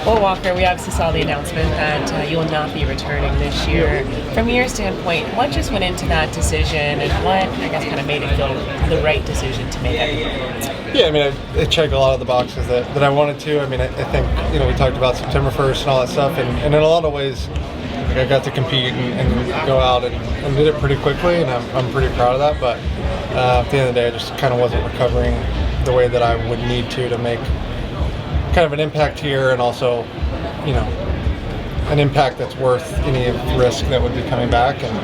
Well, Walker, we obviously saw the announcement that you will not be returning this year. From your standpoint, what just went into that decision, and what, I guess, kind of made it feel the right decision to make it? Yeah, I mean, it checked a lot of the boxes that I wanted to. I mean, I think, we talked about September 1st and all that stuff, and in a lot of ways, I got to compete and go out and did it pretty quickly, and I'm pretty proud of that. But at the end of the day, I just kind of wasn't recovering the way that I would need to make kind of an impact here, and also, an impact that's worth any risk that would be coming back. And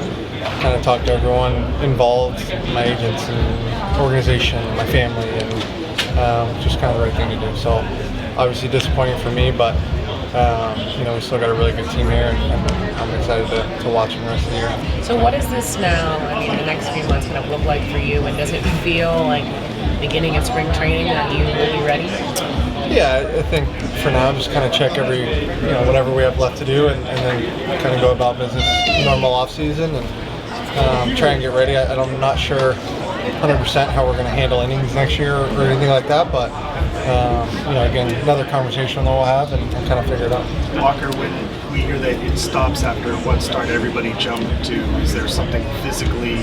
kind of talked to everyone involved, my agents and organization, and my family, and just kind of the right thing to do. So obviously disappointing for me, but we still got a really good team here, and I'm excited to watch them the rest of the year. So what does this now, the next few months kind of look like for you, and does it feel like beginning of spring training that you will be ready? Yeah, I think for now, just kind of check every, whatever we have left to do, and then kind of go about business normal off season, and try and get ready. I'm not sure 100% how we're going to handle innings next year or anything like that, but again, another conversation that we'll have and kind of figure it out. Walker, when we hear that it stops after one start, everybody jumped to, is there something physically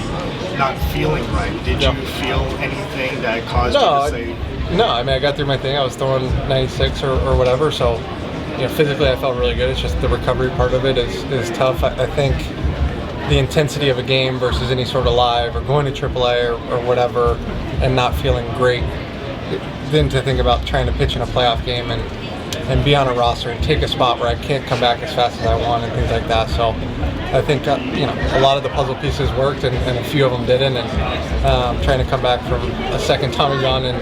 not feeling right? Did you feel anything that caused you to say? No, I mean, I got through my thing. I was throwing 96 or whatever, so physically I felt really good. It's just the recovery part of it is tough. I think the intensity of a game versus any sort of live or going to AAA or whatever and not feeling great, then to think about trying to pitch in a playoff game and be on a roster and take a spot where I can't come back as fast as I want and things like that. So I think a lot of the puzzle pieces worked and a few of them didn't, and trying to come back from a second Tommy John in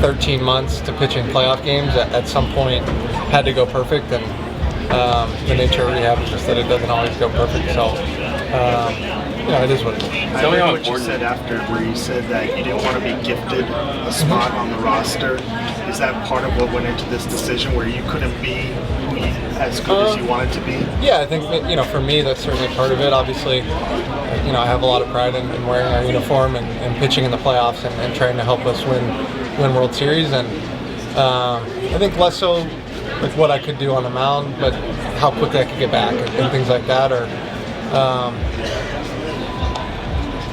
13 months to pitching playoff games at some point had to go perfect, and the nature of rehab is just that it doesn't always go perfect. So it is what it is. I like what you said after, where you said that you didn't want to be gifted a spot on the roster. Is that part of what went into this decision, where you couldn't be as good as you wanted to be? Yeah, I think for me that's certainly part of it. Obviously, I have a lot of pride in wearing our uniform and pitching in the playoffs and trying to help us win World Series, and I think less so like what I could do on the mound, but how quickly I could get back and things like that. Or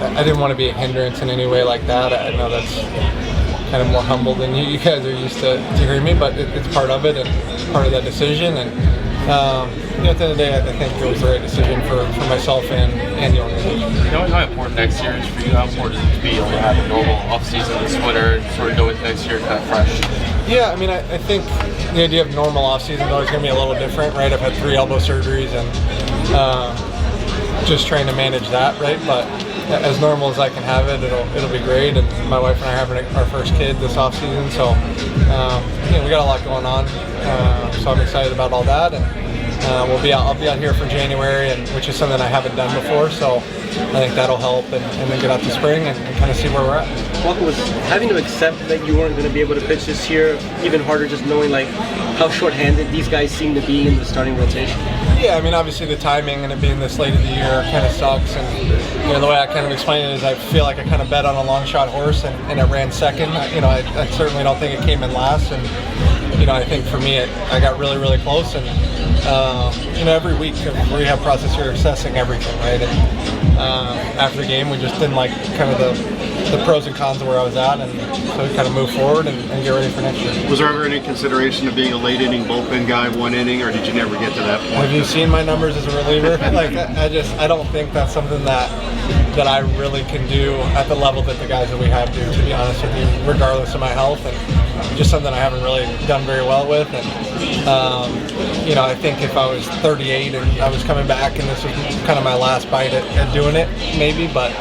I didn't want to be a hindrance in any way like that. I know that's kind of more humble than you guys are used to hearing me, but it's part of it and part of that decision. And at the end of the day, I think it was the right decision for myself and the organization. How important next year is for you? How important is it to be able to have a normal offseason this winter and sort of go into next year kind of fresh? Yeah, I mean, I think the idea of normal offseason is always going to be a little different, right? I've had 3 elbow surgeries and just trying to manage that, right? But as normal as I can have it, it'll be great. And my wife and I are having our first kid this off season, so we got a lot going on. So I'm excited about all that, and I'll be out here for January, which is something I haven't done before. So I think that'll help, and then get out to spring and kind of see where we're at. Walker, was having to accept that you weren't going to be able to pitch this year even harder, just knowing how short-handed these guys seem to be in the starting rotation? Yeah, I mean, obviously the timing and it being this late in the year kind of sucks, and the way I kind of explain it is I feel like I kind of bet on a long shot horse and it ran second. I certainly don't think it came in last, and I think for me I got really, really close, and every week of rehab process you're assessing everything, right? And after the game we just didn't like kind of the pros and cons of where I was at, and so we kind of move forward and get ready for next year. Was there ever any consideration of being a late inning bullpen guy, 1 inning, or did you never get to that point? Have you seen my numbers as a reliever? I don't think that's something that I really can do at the level that the guys that we have do, to be honest with you, regardless of my health, and just something I haven't really done very well with. And I think if I was 38 and I was coming back and this was kind of my last bite at doing it, maybe, but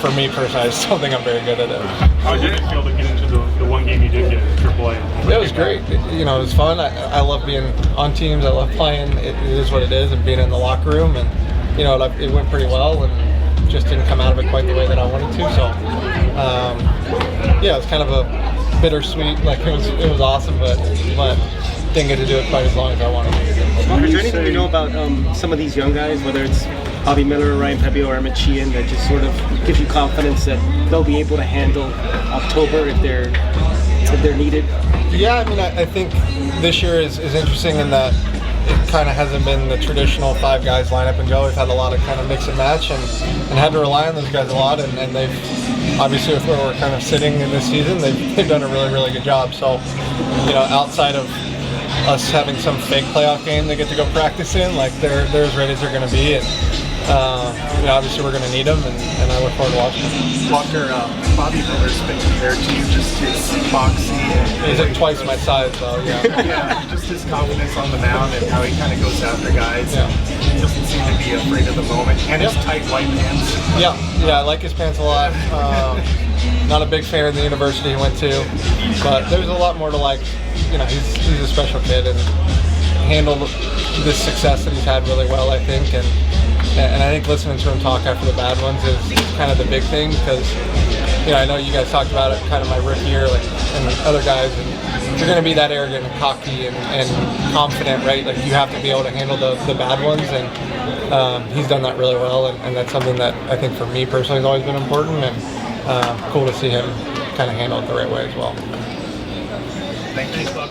for me personally, I still think I'm very good at it. How did it feel to get into the one game you did get at AAA? It was great. It was fun. I love being on teams. I love playing. It is what it is, and being in the locker room. And it went pretty well, and just didn't come out of it quite the way that I wanted to. So it was kind of a bittersweet. It was awesome, but didn't get to do it quite as long as I wanted to. Is there anything you know about some of these young guys, whether it's Bobby Miller, Ryan Pepiot, or Emmet Sheehan, that just sort of gives you confidence that they'll be able to handle October if they're if they're needed? Yeah, I mean, I think this year is interesting in that it kind of hasn't been the traditional 5 guys line up and go. We've had a lot of kind of mix and match and had to rely on those guys a lot, and they've, obviously with where we're kind of sitting in this season, they've done a really, really good job. So, outside of us having some fake playoff game they get to go practice in, like they're as ready as they're going to be, and obviously we're going to need them, and I look forward to watching them. Walker, Bobby Miller's been compared to you, just his boxing. He's like twice my size, though. Yeah. Yeah, just his confidence on the mound and how he kind of goes after guys. Yeah. He doesn't seem to be afraid of the moment. And his tight white pants. Yeah, I like his pants a lot. Not a big fan of the university he went to, but there's a lot more to like. He's a special kid and handled this success that he's had really well, I think. And I think listening to him talk after the bad ones is kind of the big thing, because I know you guys talked about it kind of my rookie year, like, and other guys, and you're going to be that arrogant and cocky and confident, right? Like you have to be able to handle the bad ones, and he's done that really well, and that's something that I think for me personally has always been important, and cool to see him kind of handle it the right way as well. Thank you, Buck.